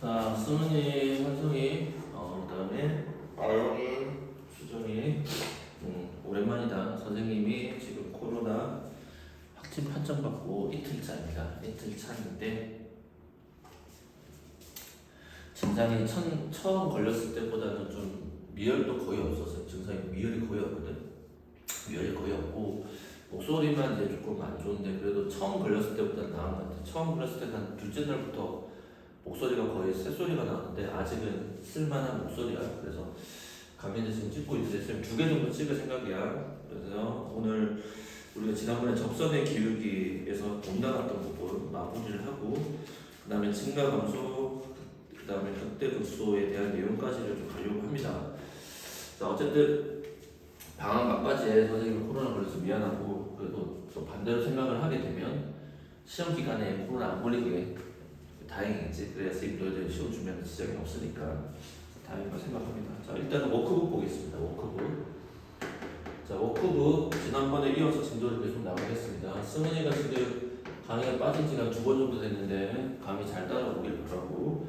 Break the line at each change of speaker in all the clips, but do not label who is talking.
자, 수문이, 환송이, 그다음에
아영이
수정이. 오랜만이다. 선생님이 지금 코로나 확진 판정받고 이틀차입니다. 이틀차인데 증상이 처음 걸렸을 때보다는 좀 미열도 거의 없었어요. 증상이 미열이 거의 없거든. 미열이 거의 없고 목소리만 이제 조금 안 좋은데 그래도 처음 걸렸을 때보다 나은 것 같아요. 처음 걸렸을 때는 한 둘째 날부터 목소리가 거의 새소리가 나는데 아직은 쓸만한 목소리야. 그래서 감기는 지금 찍고 있는데 지금 2개 정도 찍을 생각이야. 그래서 오늘 우리가 지난번에 접선의 기울기에서 못 나갔던 부분 마무리를 하고 그 다음에 증가 감소 그 다음에 극대 극소에 대한 내용까지를 좀 가려고 합니다. 자, 어쨌든 방학 막바지에 선생님이 코로나 걸려서 미안하고 그래도 또 반대로 생각을 하게 되면 시험 기간에 코로나 안 걸리게 다행이지. 그래야 선생님도 시험 준비하는 지장이 없으니까 다행이라고 생각합니다. 자, 일단은 워크북 보겠습니다. 워크북. 자, 워크북 지난번에 이어서 진도를 계속 나가겠습니다. 승은이가 지금 강의가 빠진 지가 2번 정도 됐는데 강의 잘 따라오길 바라고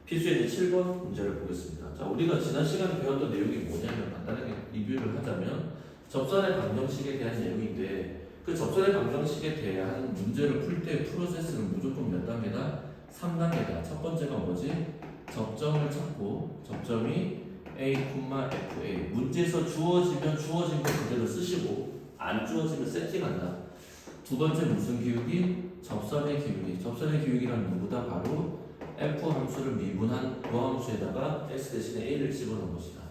필수의 7번 문제를 보겠습니다. 자, 우리가 지난 시간에 배웠던 내용이 뭐냐면 간단하게 리뷰를 하자면 접선의 방정식에 대한 내용인데 그 접선의 방정식에 대한 문제를 풀 때 프로세스는 무조건 몇 단계다? 3단계다. 첫 번째가 뭐지? 접점을 찾고 접점이 A, FA 문제에서 주어지면 주어진 거 그대로 쓰시고 안 주어지면 세팅한다. 두 번째 무슨 기울기? 접선의 기울기. 접선의 기울기란 누구다? 바로 F 함수를 미분한 그 함수에다가 x 대신에 a를 집어넣은 것이다.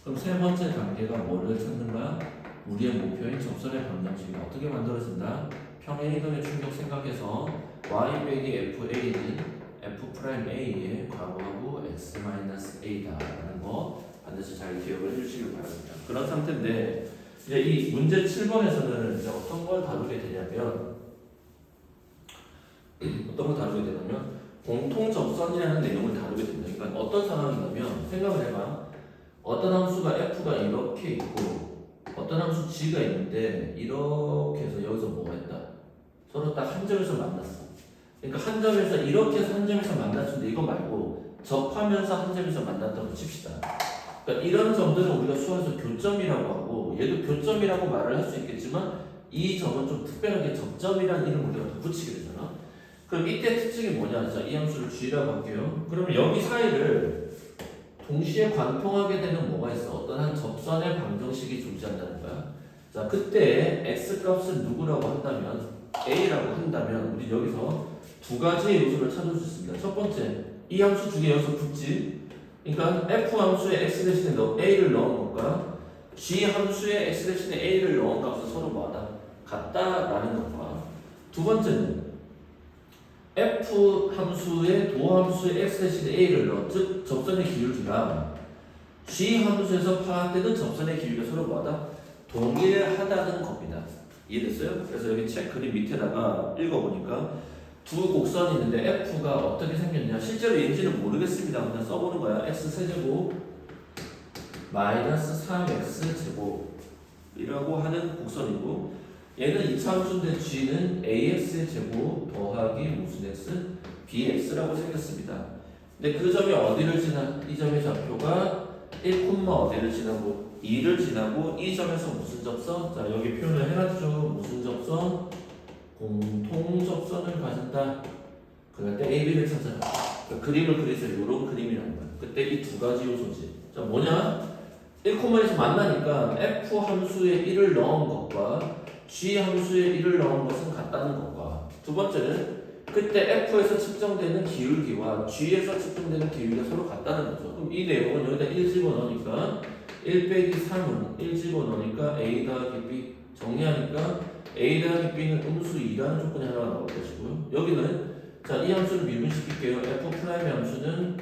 그럼 세 번째 단계가 뭐를 찾는가? 우리의 목표인 접선의 방정식이 어떻게 만들어진다? 평행이동의 충격 생각해서 y 빼기 fa는 f'a에 괄호하고 x-a다라는 거 반드시 잘 기억을 해주시길 바랍니다. 그런 상태인데 이제 이 문제 7번에서는 이제 어떤 걸 다루게 되냐면 공통 접선이라는 내용을 다루게 됩니다. 그러니까 어떤 상황이냐면 생각을 해봐. 어떤 함수가 f가 이렇게 있고 어떤 함수 g가 있는데 이렇게 해서 여기서 뭐가 있다? 서로 딱 한 점에서 만났어. 그러니까 한 점에서 이렇게 해서 한 점에서 만났는데 이거 말고 접하면서 한 점에서 만났다고 칩시다. 그러니까 이런 점들은 우리가 수학에서 교점이라고 하고 얘도 교점이라고 말을 할 수 있겠지만 이 점은 좀 특별하게 접점이라는 이름을 우리가 붙이게 되잖아. 그럼 이때 특징이 뭐냐? 자, 이 함수를 g라고 할게요. 그러면 여기 사이를 동시에 관통하게 되는 뭐가 있어? 어떤 한 접선의 방정식이 존재한다는 거야. 자, 그때 x 값을 누구라고 한다면 a라고 한다면 우리 여기서 두 가지의 요소를 찾을 수 있습니다. 첫 번째, 이 함수 중에 여기서 붙지. 그러니까 f 함수에 x 대신에 a를 넣은 것과 g 함수에 x 대신에 a를 넣은 값은 서로 뭐하다? 같다라는 것과 두 번째는 f 함수에 도함수에 x 대신에 a를 넣어 즉 접선의 기울기가 g 함수에서 파악되는 접선의 기울기가 서로 뭐하다? 동일하다는 겁니다. 이해됐어요? 그래서 여기 책 그림 밑에다가 읽어보니까 두 곡선이 있는데 f가 어떻게 생겼냐 실제로 얘인지는 모르겠습니다. 그냥 써보는 거야. x 세제곱 마이너스 3x 제곱이라고 하는 곡선이고 얘는 2차 함수인데 g는 ax의 제곱 더하기 무슨 x? bx라고 생겼습니다. 근데 그 점이 어디를 지나? 이 점의 좌표가 1, 어디를 지나고 2를 지나고 이 점에서 무슨 접선? 자, 여기 표현을 해놨죠. 무슨 접선? 공통 접선을 가진다. 그럴 때 A, B를 찾아라. 그러니까 그림을 그리세요. 이런 그림이라는 거야. 그때 이 두 가지 요소지. 자, 뭐냐? 1,1에서 만나니까 F 함수에 1을 넣은 것과 G 함수에 1을 넣은 것은 같다는 것과 두 번째는 그때 F에서 측정되는 기울기와 G에서 측정되는 기울기가 서로 같다는 거죠. 그럼 이 내용은 여기다 1 집어넣으니까 1 빼기 3은 1 집어넣으니까 A 더하기 B 정리하니까 A 더하기 B는 음수 2라는 조건이 하나가 나올 것이고요. 여기는 자, 이 함수를 미분시킬게요. F'의 함수는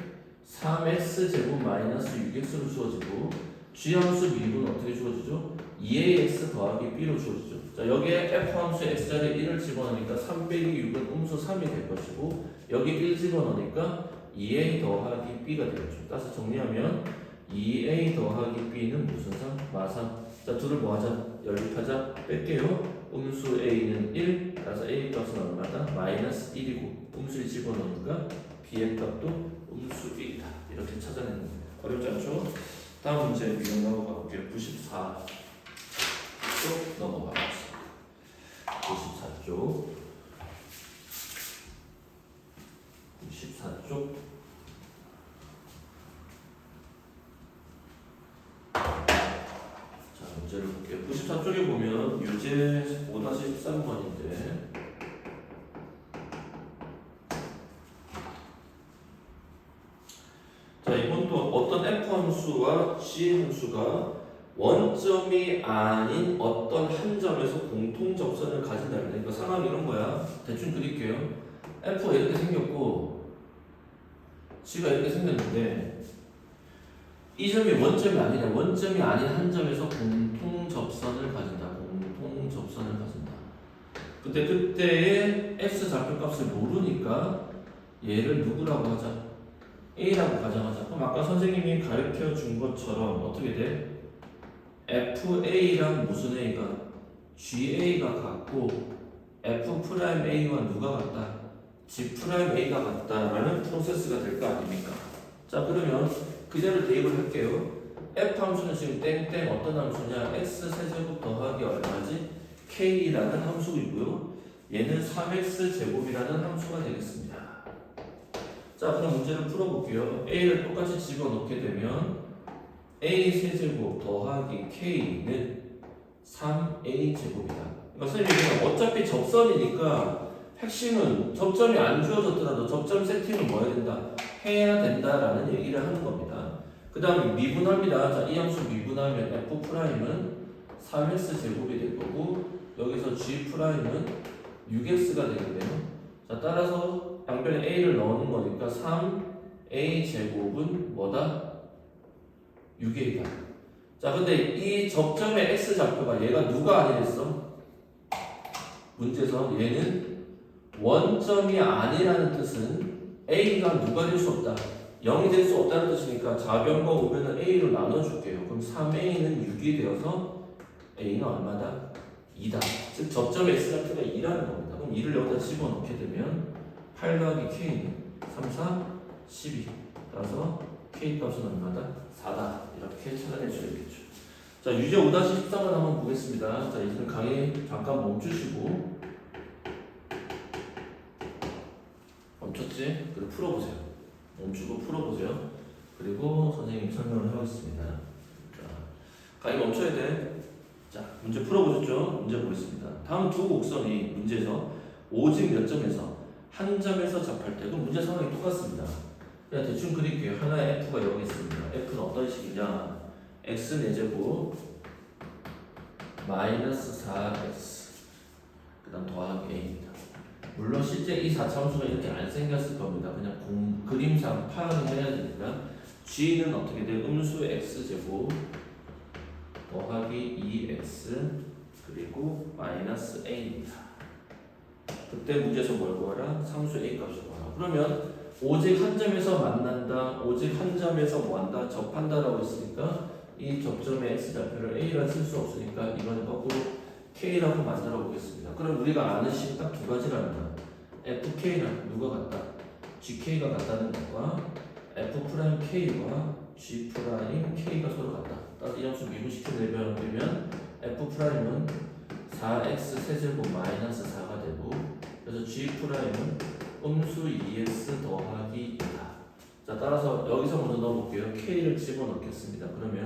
3x 제곱 마이너스 6x로 주어지고 G 함수 미분은 어떻게 주어지죠? 2ax 더하기 b로 주어지죠. 자, 여기에 f 함수에 x자리에 1을 집어넣으니까 3 빼기 6은 음수 3이 될 것이고 여기 1 집어넣으니까 2a 더하기 b가 되겠죠. 따라서 정리하면 2a 더하기 b는 무슨 3? 마삼. 자, 둘을 뭐 하자? 연립하자. 뺄게요. 음수 a는 1, 따라서 a 값은 얼마다? 마이너스 1이고 음수를 집어넣으니까 b의 값도 음수 1이다. 이렇게 찾아내는 겁니다. 어렵지 않죠? 다음 문제 위로 넘어가 볼게요. 94쪽 넘어가 봅시다. 94쪽 94쪽 자 문제를 볼게요. 94쪽에 보면 유제 5-13번인데 자 이건 또 어떤 f 함수와 g 함수가 원점이 아닌 어떤 한 점에서 공통 접선을 가진다는 그러니까 상황이 이런 거야. 대충 그릴게요. f가 이렇게 생겼고 g가 이렇게 생겼는데 이 점이 원점이 아니라 원점이 아닌 한 점에서 공통 접선을 가진다. 공통 접선을 가진다. 근데 그때의 x 좌표값을 모르니까 얘를 누구라고 하자? A라고 가정하자. 그럼 아까 선생님이 가르쳐 준 것처럼 어떻게 돼? FA랑 무슨 A가? GA가 같고 F'A와 누가 같다? G'A가 같다라는 프로세스가 될 거 아닙니까? 자 그러면 그대로 대입을 할게요. F 함수는 지금 땡땡 어떤 함수냐? X 세제곱 더하기 얼마지? K라는 함수이고요. 얘는 3X 제곱이라는 함수가 되겠습니다. 자 그럼 문제를 풀어볼게요. A를 똑같이 집어넣게 되면 A 세제곱 더하기 K는 3A 제곱이다. 그러니까 선생님이 어차피 접선이니까 핵심은 접점이 안 주어졌더라도 접점 세팅은 뭐 해야 된다? 해야 된다라는 얘기를 하는 겁니다. 그 다음에 미분합니다. 자, 이 함수 미분하면 F'은 3X 제곱이 될 거고 여기서 G'은 6X가 되겠네요. 자 따라서 양변에 a를 넣는 거니까 3a 제곱은 뭐다? 6a다. 자 근데 이 접점의 x 좌표가 얘가 누가 아니랬어? 문제에서 얘는 원점이 아니라는 뜻은 a가 누가 될 수 없다. 0이 될 수 없다는 뜻이니까 좌변과 우변을 a로 나눠줄게요. 그럼 3a는 6이 되어서 a는 얼마다? 2다. 즉 접점의 x 좌표가 2라는 겁니다. 그럼 2를 여기다 집어넣게 되면 8 더하기 K는 3, 4, 12 따라서 K 값은 얼마다? 4다 이렇게 찾아낼 수 있겠죠. 자 유제 5-14번 한번 보겠습니다. 자 이제는 강의 잠깐 멈추시고 멈췄지? 그리고 풀어보세요. 멈추고 풀어보세요. 그리고 선생님이 설명을 하겠습니다. 자 강의 멈춰야 돼. 자 문제 풀어보셨죠? 문제 보겠습니다. 다음 두 곡선이 문제에서 오직 몇 점에서 한 점에서 접할 때 그럼 문제 상황이 똑같습니다. 그냥 대충 그릴게요. 하나의 F가 여기 있습니다. F는 어떤 식이냐? X 4제곱 마이너스 4X 그 다음 더하기 A입니다. 물론 실제 이 4차함수가 이렇게 안 생겼을 겁니다. 그냥 그림상 파악을 해야 되니까 G는 어떻게 돼? 음수 X제곱 더하기 2X 그리고 마이너스 A입니다. 그때 문제에서 뭘 구하라? 상수 A 값을 구하라. 그러면 오직 한 점에서 만난다, 오직 한 점에서 뭐한다? 접한다라고 했으니까 이 접점의 x 좌표를 A라 쓸 수 없으니까 이건 거꾸로 K라고 만들어 보겠습니다. 그럼 우리가 아는 식 딱 두 가지랍니다. FK랑 누가 같다? GK가 같다는 것과 F'K와 G'K가 서로 같다. 따라서 이 함수 미분시켜내면 F'은 4x 세제곱 마이너스 4가 되고 그래서 G'은 음수 2x 더하기 2다. 자 따라서 여기서 먼저 넣어볼게요. K를 집어넣겠습니다. 그러면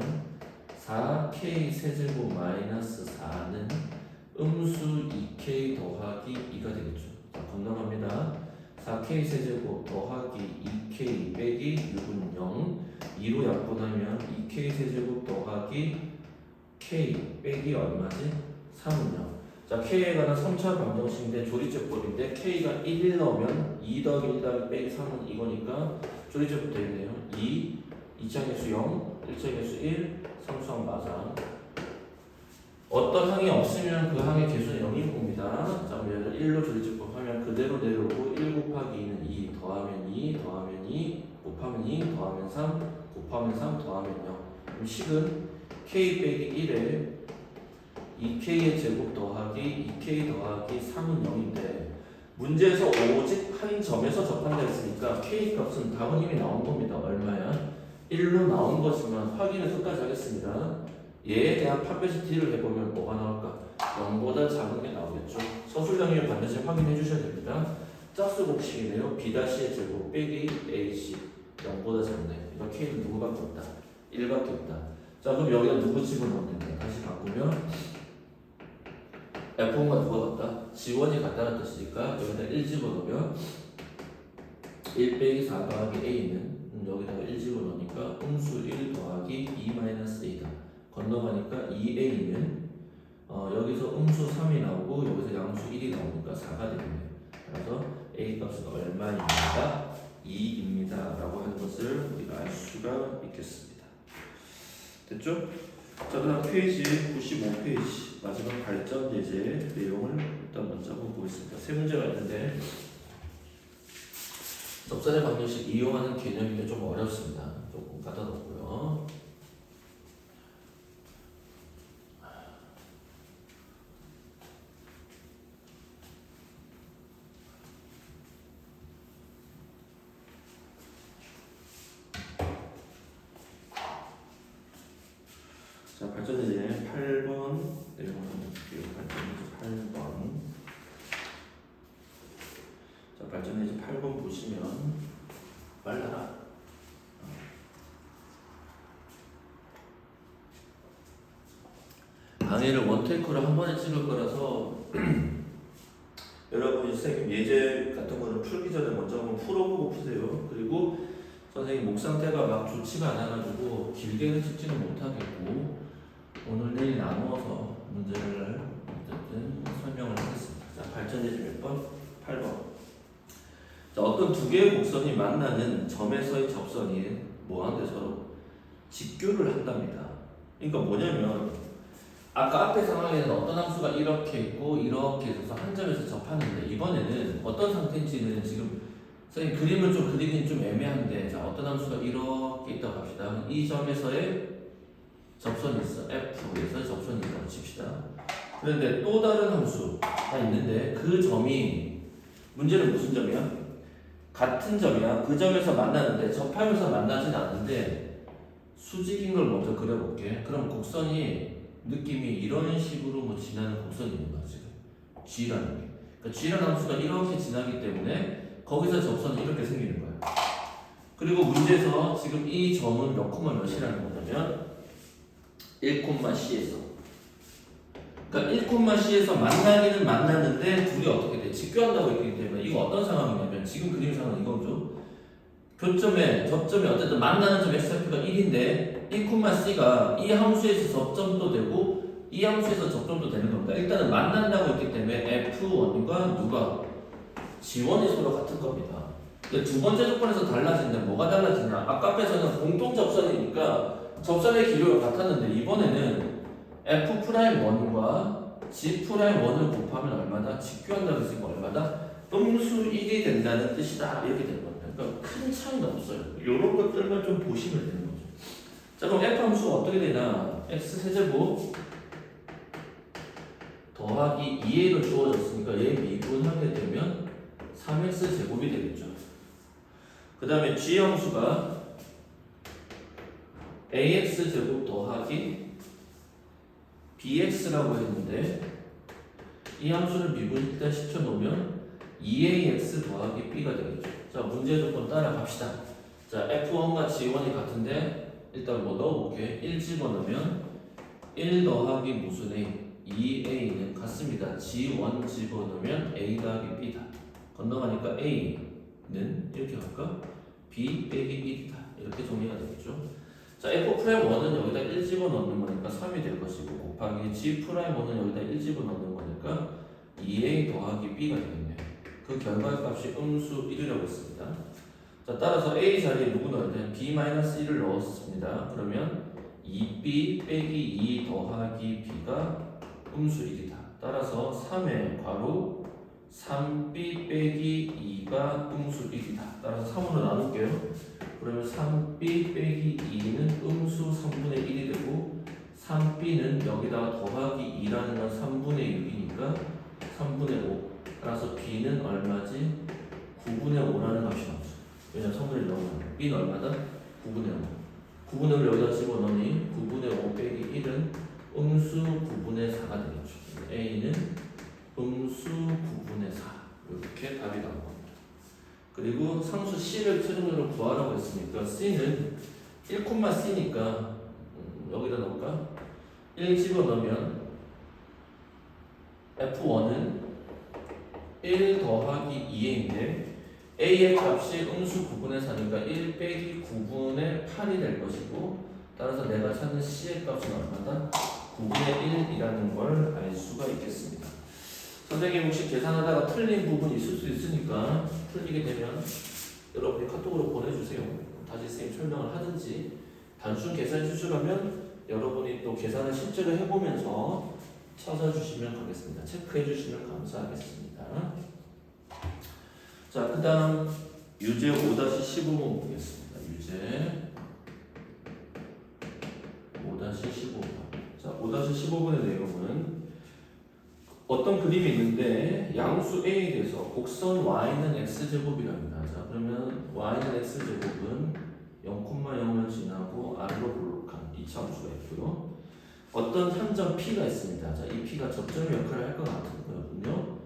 4K 세제곱 마이너스 4는 음수 2K 더하기 2가 되겠죠. 자 건너갑니다. 4K 세제곱 더하기 2K 빼기 6은 0 2로 약분하면 2K 세제곱 더하기 K 빼기 얼마지? 3은 0. 자 K에 관한 3차 방정식인데 조리제법인데 K가 1 넣으면 2 더하기 1 더하기 빼기 3은 이거니까 조리제법 되겠네요. 2, 2차의 수 0, 1차의 수 1, 상수항 마상. 어떤 항이 없으면 그 항의 개수는 0인 겁니다. 자 그러면 1로 조리제법 하면 그대로 내려오고 1 곱하기 2는 2 더하면 2 더하면 2 곱하면 2 더하면 3 곱하면 3 더하면 0. 그럼 식은 K 빼기 1에 2K의 제곱 더하기 2K 더하기 3은 0인데 문제에서 오직 한 점에서 접한다 했으니까 K A 값은 답은 이미 나온 겁니다. 얼마야? 1로 나온 거지만 확인을 끝까지 하겠습니다. 얘에 대한 파베시티를 해보면 뭐가 나올까? 0보다 작은 게 나오겠죠. 서술형이면 반드시 확인해 주셔야 됩니다. 짝수 공식이네요. B-의 제곱 빼기 AC 0보다 작네. 이거 K는 누구밖에 없다? 1밖에 없다. 자, 그럼 여기다 누구 집어넣으면 된다? 다시 바꾸면 F1과 누가 같다? 지원이 같다는 뜻이니까 여기다 1 집어넣으면 1 빼기 4 더하기 A는 여기다가 1 집어넣으니까 음수 1 더하기 2-A다. 건너가니까 2A는 여기서 음수 3이 나오고 여기서 양수 1이 나오니까 4가 되겠네요. 그래서 A 값은 얼마입니다? 2입니다. 라고 하는 것을 우리가 알 수가 있겠습니다. 됐죠? 자, 그 다음 페이지 95페이지 마지막 발전 예제 내용을 일단 먼저 한번 보겠습니다. 세 문제가 있는데 접선의 방정식 이용하는 개념이 좀 어렵습니다. 조금 갖다 놓고요. 자, 발전 예제 8번 내용을 한번 볼게요. 발전 예제 8번. 자, 발전 예제 8번 보시면 빨라라. 강의를 원테이크로 한 번에 찍을 거라서 여러분이 선생님 예제 같은 거는 풀기 전에 먼저 한번 풀어보고 푸세요. 그리고 선생님 목 상태가 막 좋지가 않아가지고 길게는 찍지는 못하겠고 오늘 내일 나누어서 문제를 어쨌든 설명을 하겠습니다. 자, 발전 예제 몇 번? 8번. 자, 어떤 두 개의 곡선이 만나는 점에서의 접선이 뭐한데 서로 직교를 한답니다. 그러니까 뭐냐면 아까 앞에 상황에는 어떤 함수가 이렇게 있고 이렇게 있어서 한 점에서 접하는데 이번에는 어떤 상태인지는 지금 선생님 그림을 좀 그리긴 좀 애매한데 자, 어떤 함수가 이렇게 있다고 합시다. 이 점에서의 접선이 있어. F에서 접선이 있다고 칩시다. 그런데 또 다른 함수가 있는데 그 점이 문제는 무슨 점이야? 같은 점이야. 그 점에서 만나는데 접하면서 만나진 않는데 수직인 걸 먼저 그려볼게. 그럼 곡선이 느낌이 이런 식으로 뭐 지나는 곡선이 있는 거야 지금 G라는 게. 그러니까 G라는 함수가 이렇게 지나기 때문에 거기서 접선이 이렇게 생기는 거야. 그리고 문제에서 지금 이 점은 몇 콤마 몇이라는 거냐면 1,C에서 그러니까 1,C에서 만나기는 만나는데 둘이 어떻게 돼? 직교한다고 했기 때문에 이거 어떤 상황이냐면 지금 그림 상황은 이거죠. 교점에 접점이 어쨌든 만나는 점 XF가 1인데 1,C가 이 함수에서 접점도 되고 이 함수에서 접점도 되는 겁니다. 일단은 만난다고 했기 때문에 F1과 누가 지원이 서로 같은 겁니다. 근데 두 번째 조건에서 달라지는데 뭐가 달라지냐? 아까 앞에서는 공통 접선이니까 접선의 기류가 같았는데 이번에는 F'1과 G'1을 곱하면 얼마다? 직교한다고 했으니까 얼마다? 음수 1이 된다는 뜻이다. 이렇게 되는 겁니다. 그러니까 큰 차이는 없어요. 이런 것들만 좀 보시면 되는 거죠. 자, 그럼 F 함수가 어떻게 되냐? X세제곱 더하기 2A로 주어졌으니까 얘 미분하게 되면 3X제곱이 되겠죠. 그 다음에 G 함수가 AX제곱 더하기 BX라고 했는데 이 함수를 미분 일단 시켜놓으면 2AX 더하기 B가 되겠죠. 자, 문제 조건 따라갑시다. 자, F1과 G1이 같은데 일단 뭐 넣어볼게. 1 집어넣으면 1 더하기 무슨 A? 2A는 같습니다. G1 집어넣으면 A 더하기 B다. 건너가니까 A는 이렇게 할까? B 빼기 1이다. 이렇게 정리가 되겠죠. 자, F'1은 여기다 1 집어넣는 거니까 3이 될 것이고 곱하기 G'1은 여기다 1 집어넣는 거니까 2A 더하기 B가 되겠네요. 그 결과의 값이 음수 1이라고 했습니다. 자, 따라서 A 자리에 누구 넣어야 돼? B-1을 넣었습니다. 그러면 2B 빼기 2 더하기 B가 음수 1이다. 따라서 3의 괄호 3B 빼기 2가 음수 1이다. 따라서 3으로 나눌게요. 그러면 3B 빼기 2는 음수 3분의 1이 되고 3B는 여기다가 더하기 2라는 건 3분의 6이니까 3분의 5. 따라서 B는 얼마지? 9분의 5라는 값이 나오죠. 왜냐면 b는 얼마다? 9분의 5. 9분의 5를 여기다 집어넣으니 9분의 5 빼기 1은 음수 9분의 4가 되겠죠. a는 음수 9분의 4 이렇게 답이 나온 겁니다. 그리고 상수 c를 최종적으로 구하라고 했으니까 c는 1,c니까 여기다 넣을까? 1 집어넣으면 F1은 1 더하기 2a인데 a의 값이 음수 9분의 4니까 1 빼기 9분의 8이 될 것이고 따라서 내가 찾는 c의 값은 얼마다? 9분의 1이라는 걸 알 수가 있겠습니다. 선생님 혹시 계산하다가 틀린 부분이 있을 수 있으니까 틀리게 되면 여러분이 카톡으로 보내주세요. 다시 선생님 설명을 하든지 단순 계산 실수라면 여러분이 또 계산을 실제로 해보면서 찾아주시면 가겠습니다. 체크해 주시면 감사하겠습니다. 자, 그 다음 유제 5-15번 보겠습니다. 유제 5-15번. 자, 5-15번의 내용은 어떤 그림이 있는데 양수 a에 대해서 곡선 y는 x제곱이랍니다. 자, 그러면 y는 x제곱은 0,0을 지나고 r로 볼록한 이차함수가 있고요. 어떤 한 점 P가 있습니다. 자, 이 P가 접점의 역할을 할 것 같은 거거든요.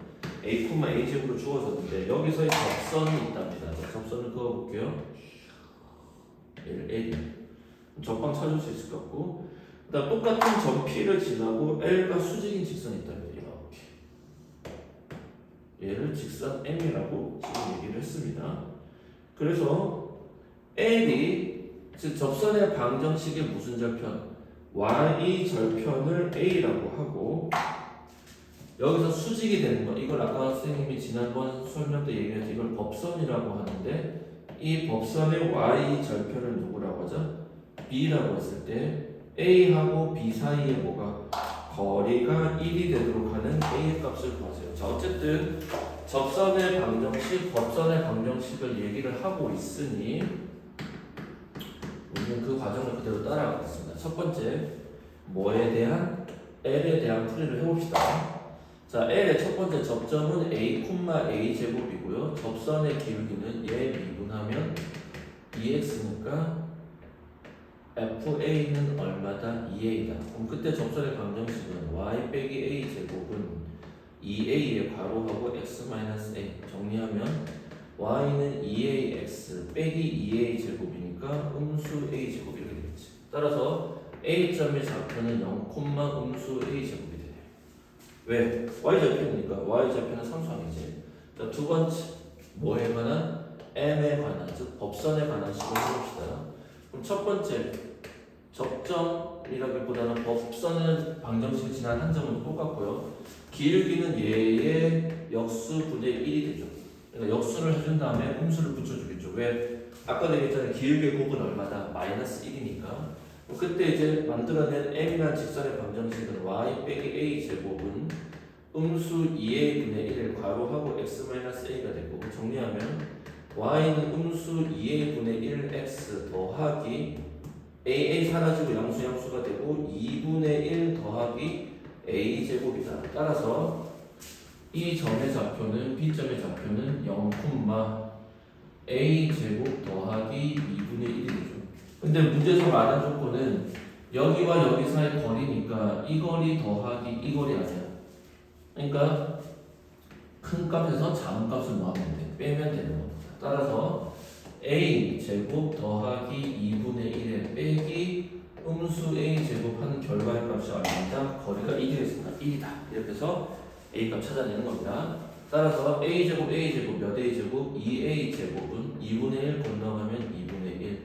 A, A제곱으로 주어졌는데 여기서의 접선이 있답니다. 자, 접선을 그어볼게요. L, 접방 찾을 수 있을 것 같고 그 다음 똑같은 점 P를 지나고 L과 수직인 직선이 있답니다. 이렇게 얘를 직선 M이라고 지금 얘기를 했습니다. 그래서 L이 즉 접선의 방정식의 무슨 절편? y 절편을 a라고 하고 여기서 수직이 되는 거 이걸 아까 선생님이 지난번 설명 때 얘기했던 이걸 법선이라고 하는데 이 법선의 y 절편을 누구라고 하죠? b라고 했을 때 a하고 b 사이에 뭐가 거리가 1이 되도록 하는 a의 값을 구하세요. 자, 어쨌든 접선의 방정식, 법선의 방정식을 얘기를 하고 있으니 우리는 그 과정을 그대로 따라가겠습니다. 첫 번째, 뭐에 대한? L에 대한 풀이를 해봅시다. 자, L의 첫 번째 접점은 a, a 제곱이고요. 접선의 기울기는 얘 미분하면 2x니까 FA는 얼마다? 2a다. 그럼 그때 접선의 방정식은 y 빼기 a 제곱은 2a의 괄호하고 x-a 정리하면 y는 2ax 빼기 2a 제곱이니까 음수 a 제곱 이렇게 되겠지. 따라서 a점의 좌표는 0, 음수 a 제곱이 되네요. 왜? y 좌표니까 y 좌표는 상수항이지. 자, 두 번째 뭐에 관한? m에 관한 즉 법선에 관한 식을 해봅시다. 그럼 첫 번째 접점이라기보다는 법선은 방정식 지난 한 점은 똑같고요. 기울기는 얘의 역수분의 1이 되죠. 그러니까 역수를 해준 다음에 음수를 붙여주겠죠. 왜? 아까 얘기했잖아요. 기울기의 곱은 얼마다? 마이너스 1이니까. 그때 이제 만들어낸 m이라는 직선의 방정식은 y 빼기 a 제곱은 음수 2a분의 1을 괄호하고 x-a가 되고 정리하면 y는 음수 2a분의 1x 더하기 a 사라지고 양수가 되고 2분의 1 더하기 a 제곱이다. 따라서 이 점의 좌표는 B점의 좌표는 0, a 제곱 더하기 2분의 1이 되죠. 근데 문제에서 말한 조건은 여기와 여기 사이 거리니까 이 거리 더하기 이 거리 아니야. 그러니까 큰 값에서 작은 값을 넣으면 돼. 빼면 되는 겁니다. 따라서 a 제곱 더하기 2분의 1에 빼기 음수 a 제곱 한 결과의 값이 얼마다? 거리가 1이 됐습니다. 1이다. 이렇게 해서 a 값 찾아내는 겁니다. 따라서 a 제곱 몇 a 제곱? 2a 제곱은 2분의 1 건너가면 2분의 1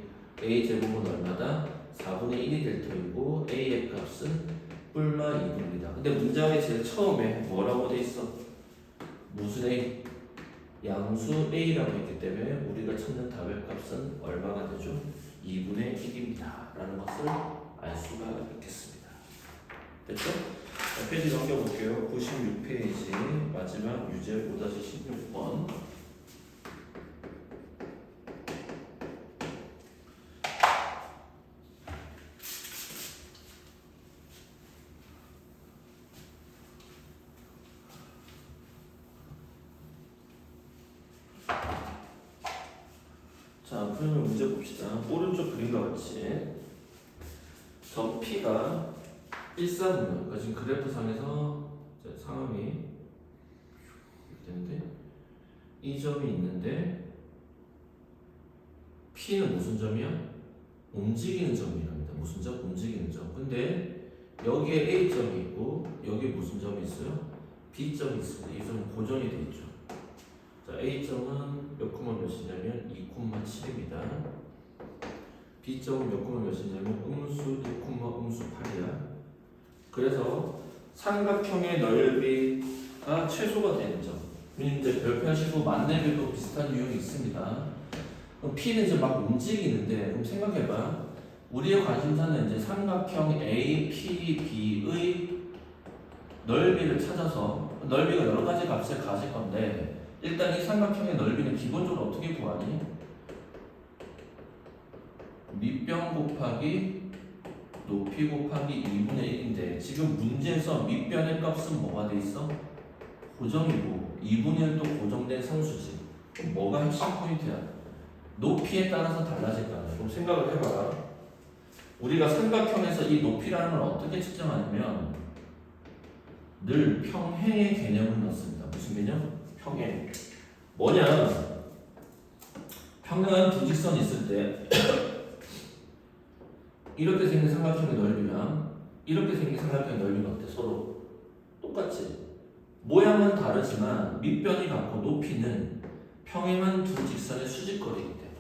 a 제곱은 얼마다? 4분의 1이 될 터이고 a의 값은 뿔마 2분이다. 근데 문장의 제일 처음에 뭐라고 돼 있어? 무슨 a? 양수 a라고 했기 때문에 우리가 찾는 답의 값은 얼마가 되죠? 2분의 1입니다. 라는 것을 알 수가 있겠습니다. 됐죠? 자, 페이지 넘겨볼게요. 96페이지 마지막 유제 5-16번. 자, 그러면 문제 봅시다. 오른쪽 그림과 같이 점 P가 1사분면, 그러니까 지금 그래프상에서 상황이 이렇게 되는데 이 점이 있는데 P는 무슨 점이야? 움직이는 점이랍니다. 무슨 점? 움직이는 점. 근데 여기에 A점이 있고 여기에 무슨 점이 있어요? B점이 있습니다. 이 점은 고정이 되어 있죠. 자, A점은 몇 콤마 몇이냐면 2,7입니다. B점은 몇 콤마 몇이냐면 음수 2, 음수 8이야. 그래서 삼각형의 넓이가 최소가 되는 점. 이제 별표하시고 만렙에도 비슷한 유형이 있습니다. 그럼 P는 이제 막 움직이는데, 그럼 생각해봐. 우리의 관심사는 이제 삼각형 A, P, B의 넓이를 찾아서 넓이가 여러 가지 값을 가질 건데, 일단 이 삼각형의 넓이는 기본적으로 어떻게 구하니? 밑변 곱하기 높이 곱하기 2분의 1인데 지금 문제에서 밑변의 값은 뭐가 돼 있어? 고정이고 2분의 1도 고정된 상수지. 그럼 뭐가 핵심 포인트야? 높이에 따라서 달라질 거 아니야. 그럼 생각을 해봐라. 우리가 삼각형에서 이 높이라는 걸 어떻게 측정하냐면 늘 평행의 개념을 넣습니다. 무슨 개념? 평행. 뭐냐? 평행한 두 직선이 있을 때 이렇게 생긴 삼각형의 넓이랑 이렇게 생긴 삼각형의 넓이는 어때? 서로 똑같지? 모양은 다르지만 밑변이 같고 높이는 평행한 두 직선의 수직거리이기 때문에.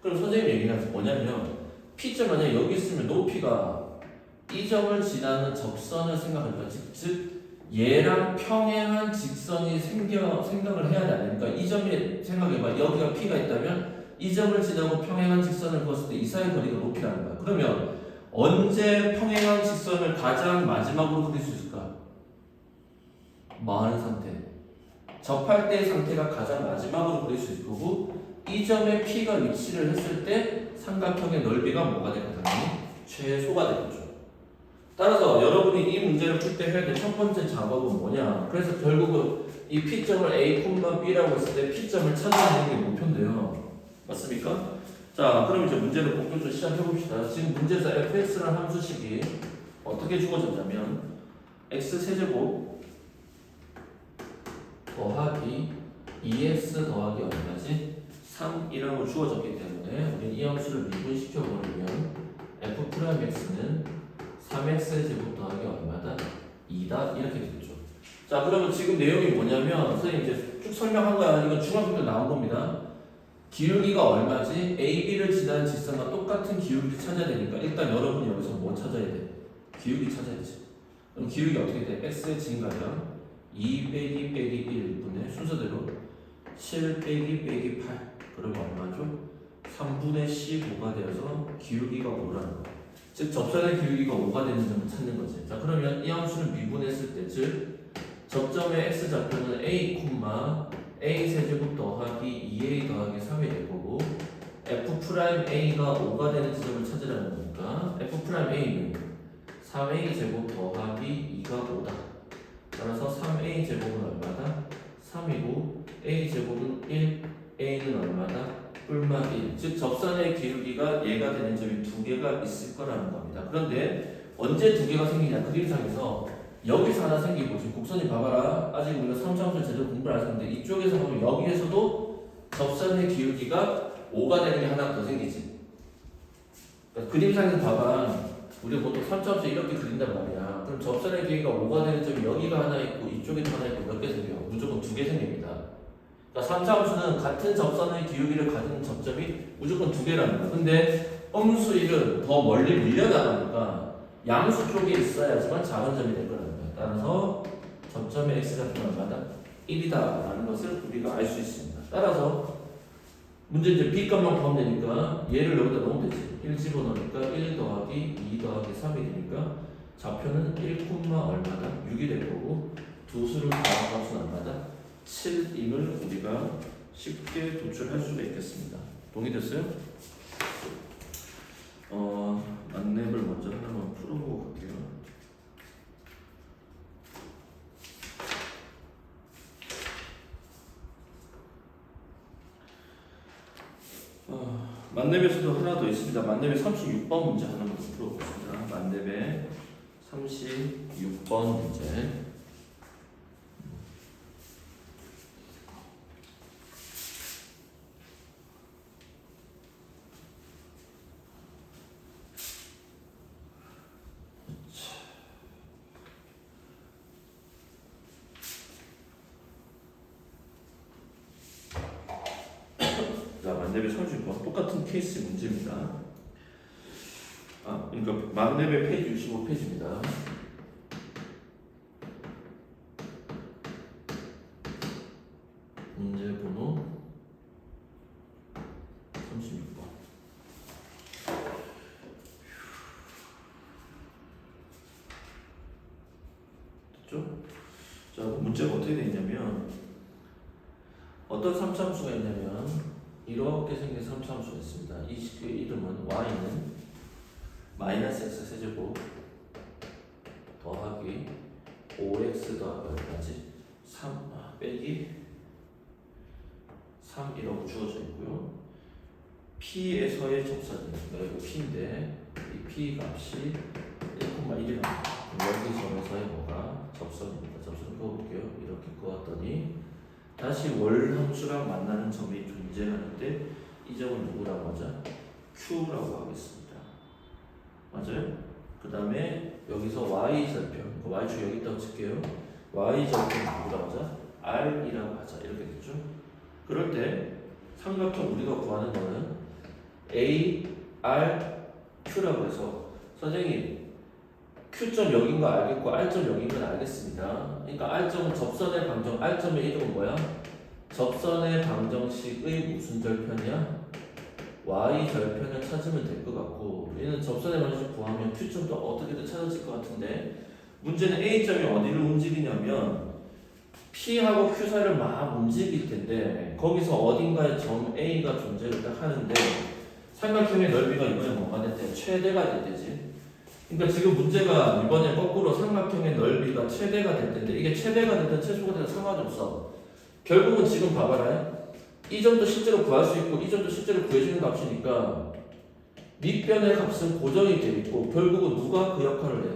그럼 선생님 얘기는 뭐냐면 P점 만약에 여기 있으면 높이가 이 점을 지나는 접선을 생각하니까 즉 얘랑 평행한 직선이 생각을 해야 돼. 그러니까 이 점이 생각해봐. 여기가 P가 있다면 이 점을 지나고 평행한 직선을 그었을 때 이 사이 거리가 높이라는 거야. 그러면 언제 평행한 직선을 가장 마지막으로 그릴 수 있을까? 많은 상태. 접할 때의 상태가 가장 마지막으로 그릴 수 있을 거고 이 점에 P가 위치를 했을 때 삼각형의 넓이가 뭐가 될까? 당연히 최소가 되겠죠. 따라서 여러분이 이 문제를 풀 때 해야 될 첫 번째 작업은 뭐냐? 그래서 결국은 이 P점을 A, B라고 했을 때 P점을 찾아내는 게 목표인데요. 맞습니까? 자, 그럼 이제 문제를 본격적으로 시작해 봅시다. 지금 문제에서 fx라는 함수식이 어떻게 주어졌냐면 x 세제곱 더하기 2x 더하기 얼마지? 3이라고 주어졌기 때문에 우리는 이 함수를 미분시켜 버리면 f'x는 3x 제곱 더하기 얼마다? 2다 이렇게 되죠. 자, 그러면 지금 내용이 뭐냐면 선생님 이제 쭉 설명한 거야. 이건 중학교 때 나온 겁니다. 기울기가 얼마지? AB를 지나는 직선과 똑같은 기울기를 찾아야 되니까 일단 여러분이 여기서 뭐 찾아야 돼? 기울기 찾아야지. 그럼 기울기 어떻게 돼? x의 증가량 2 빼기 1분의 순서대로 7 빼기 8 그러면 얼마죠? 3분의 15가 되어서 기울기가 5라는 거야. 즉 접선의 기울기가 5가 되는 점을 찾는 거지. 자, 그러면 이 함수를 미분했을 때 즉 접점의 x좌표는 a, 세제곱 더하기 2a 더하기 3이 될 거고 f'a가 5가 되는 지점을 찾으라는 거니까 f'a는 3a 제곱 더하기 2가 5다. 따라서 3a 제곱은 얼마다? 3이고 a 제곱은 1, a는 얼마다? 뿔마 1. 즉 접선의 기울기가 얘가 되는 점이 두 개가 있을 거라는 겁니다. 그런데 언제 두 개가 생기냐? 그림상에서 여기서 하나 생기고 지금 곡선이 봐봐라. 아직 우리가 3차원을 제대로 공부를 안 했는데 이쪽에서 보면 여기에서도 접선의 기울기가 5가 되는 게 하나 더 생기지. 그러니까 그림상에서 봐봐. 우리가 보통 3차원을 이렇게 그린단 말이야. 그럼 접선의 기울기가 5가 되는 점이 여기가 하나 있고 이쪽에도 하나 있고 몇 개 생겨? 무조건 두 개 생깁니다. 그러니까 3차원수는 같은 접선의 기울기를 가진 접점이 무조건 두 개라는 거야. 근데 음수 1은 더 멀리 밀려나가니까 양수 쪽에 있어야지만 작은 점이 될 거라는 거야. 따라서 접점의 x좌표는 얼마다? 1이다 라는 것을 우리가 알 수 있습니다. 따라서 문제 이제 b값만 구하면 되니까 얘를 여기다 넣으면 되지. 1 집어넣으니까 1 더하기 2 더하기 3이 되니까 좌표는 1, 얼마다? 6이 될 거고 두 수를 더한 값은 얼마다? 7임을 우리가 쉽게 도출할 수가 있겠습니다. 동의됐어요? 만렙을 먼저 하나만 풀어보고 갈게요. 만렙에서도 하나 더 있습니다. 만렙의 36번 문제 하나만 더 풀어보겠습니다. 만렙의 36번 문제. 자, 만렙의 36번 똑같은 케이스 문제입니다. 그러니까 만렙의 페이지 65페이지입니다. 문제 번호 36번. 됐죠? 자, 문제가 어떻게 되어 있냐면 어떤 3차함수가 있냐면 이렇게 생긴 3차함수가 있습니다. 이 식의 이름은 y는 마이너스 x 세제곱 더하기 5x 더하기 여기까지 3 빼기 3이라고 주어져 있고요. p에서의 접선입니다. 여기 p인데 이 p 값이 1,1이랍니다. 여기 점에서의 뭐가 접선입니다. 접선을 그어볼게요. 이렇게 그었더니 다시 월함수랑 만나는 점이 존재하는데 이 점은 누구라고 하죠? Q라고 하겠습니다. 맞아요? 그 다음에 여기서 Y절편, Y축 여기 있다고 칠게요. Y절편 누구라고 하죠? R이라고 하자. 이렇게 됐죠? 그럴 때 삼각형 우리가 구하는 거는 A, R, Q라고 해서 선생님 Q점 여긴 거 알겠고 R점 여긴 건 알겠습니다. 그러니까 R점은 접선의 방정, R점의 이름은 뭐야? 접선의 방정식의 무슨 절편이야? Y절편을 찾으면 될 것 같고 얘는 접선의 방정식 구하면 Q점도 어떻게든 찾아질 것 같은데 문제는 A점이 어디를 움직이냐면 P하고 Q 사이를 막 움직일 텐데 거기서 어딘가에 점 A가 존재를 딱 하는데 삼각형의 넓이가 이번에 뭐가 됐대? 최대가 됐대지. 그러니까 지금 문제가 이번에 거꾸로 삼각형의 넓이가 최대가 될 텐데 이게 최대가 됐든 최소가 됐든 상관없어. 결국은 지금 봐봐라. 이 점도 실제로 구할 수 있고 이 점도 실제로 구해주는 값이니까 밑변의 값은 고정이 되어 있고 결국은 누가 그 역할을 해?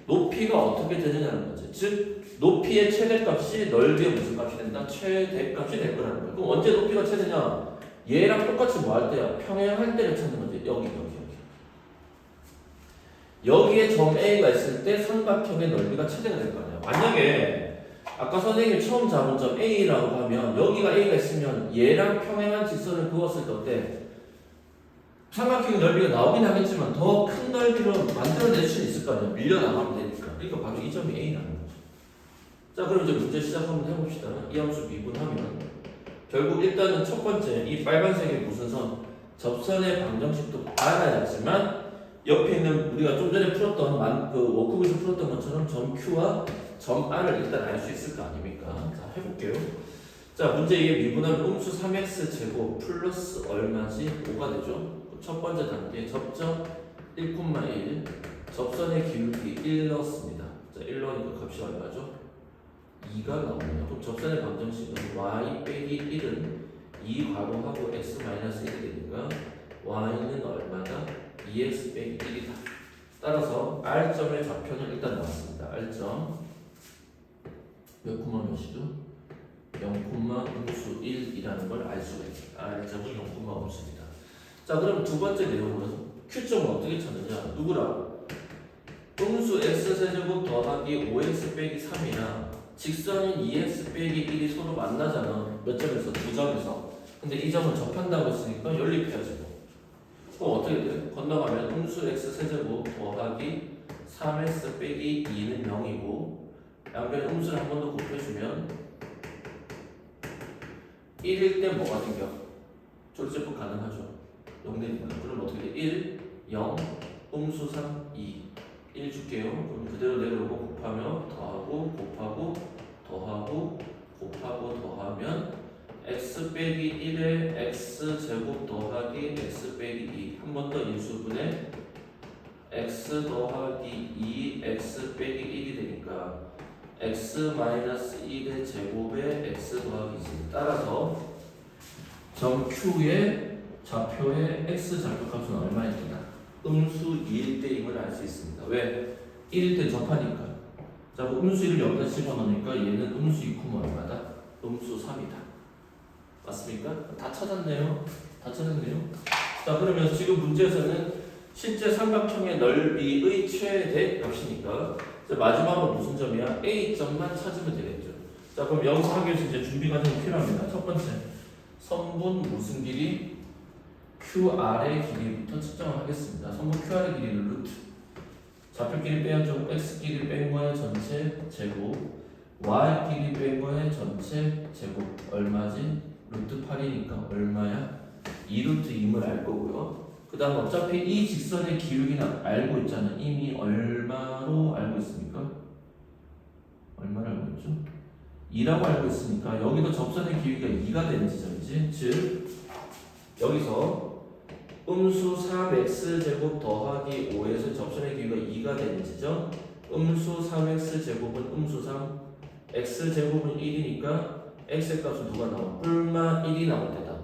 높이가 어떻게 되느냐는 거지. 즉 높이의 최대값이 넓이의 무슨 값이 된다? 최대값이 될 거라는 거야. 그럼 언제 높이가 최대냐? 얘랑 똑같이 뭐 할 때야? 평행할 때를 찾는 거지. 여기. 여기에 점 A가 있을 때 삼각형의 넓이가 최대가 될 거 아니야. 만약에 아까 선생님이 처음 잡은 점 A라고 하면 여기가 A가 있으면 얘랑 평행한 직선을 그었을 때 어때? 삼각형의 넓이가 나오긴 하겠지만 더 큰 넓이로 만들어낼 수 있을 거 아니야. 밀려나가면 되니까. 그러니까 바로 이 점이 A라는 거죠. 자, 그럼 이제 문제 시작 한번 해봅시다. 이 함수 미분하면 결국 일단은 첫 번째 이 빨간색의 무슨 선? 접선의 방정식도 알아야지만 옆에 있는 우리가 좀 전에 풀었던 그 워크북에서 풀었던 것처럼 점 Q와 점 R을 일단 알 수 있을 거 아닙니까? 자, 해볼게요. 자, 문제 이게 미분하면 음수 3x 제곱 플러스 얼마지? 5가 되죠. 첫 번째 단계 접점 1,1 접선의 기울기 1 넣었습니다. 자, 1 넣으니까 값이 얼마죠? 2가 나오네요. 그럼 접선의 방정식은 y 빼기 1은 2 괄호하고 x 마이너스 1이 되니까 y는 얼마다? 2x 빼기 1이다. 따라서 R점의 좌표는 일단 나왔습니다. R점 몇 콤마 몇이죠? 0, 음수 1이라는 걸 알 수가 있습니다. R점은 0, 음수입니다. 자, 그럼 두 번째 내용은 Q점을 어떻게 찾느냐? 누구라고? 음수 x세제곱 더하기 5x 빼기 3이나 직선인 2x 빼기 1이 서로 만나잖아. 몇 점에서? 두 점에서. 근데 이 점을 접한다고 했으니까 연립해야지. 그럼 어떻게 돼? 건너가면 음수 x 세제곱 더하기 3x 빼기 2는 0이고 양변 음수를 한 번 더 곱해주면 1일 때 뭐가 생겨? 졸제법 가능하죠. 0 되니까. 그럼 어떻게 돼? 1, 0, 음수 3, 2 1 줄게요. 그럼 그대로 내려오고 곱하면 더하고 곱하고 더하고 곱하고 더하면 x 빼기 1에 x 제곱 더하기 x 빼기 2 한 번 더 인수분해 x 더하기 2 x 빼기 1이 되니까 x 마이너스 1의 제곱에 x 더하기 2 따라서 점 Q의 좌표의 x 좌표값은 얼마일 거다. 음수 2일 때임을 알 수 있습니다. 왜? 1일 때 접하니까. 자, 뭐 음수 1을 여기다 집어넣으니까 얘는 음수 2콤마 얼마다? 음수 3이다. 맞습니까? 다 찾았네요. 다 찾았네요. 자, 그러면 지금 문제에서는 실제 삼각형의 넓이의 최대 값이니까 자, 마지막으로 무슨 점이야? A점만 찾으면 되겠죠. 자, 그럼 여기서 하기 위해서 이제 준비 과정이 필요합니다. 첫 번째, 선분 무슨 길이? QR의 길이부터 측정을 하겠습니다. 선분 QR의 길이를 루트. 좌표 길이 빼야죠. X 길이 뺀 거의 전체 제곱. Y 길이 뺀 거의 전체 제곱. 얼마지? 루트 8이니까 얼마야? 2루트 2을 알 거고요. 그 다음 어차피 이 직선의 기울기는 알고 있잖아. 이미 얼마로 알고 있습니까? 얼마를 알고 있죠? 2라고 알고 있으니까 여기도 접선의 기울기가 2가 되는 지점이지. 즉 여기서 음수 3x제곱 더하기 5에서 접선의 기울기가 2가 되는 지점. 음수 3x제곱은 음수 3 x제곱은 1이니까 x의 값은 누가 나와? 뿔마 1이 나올 때다.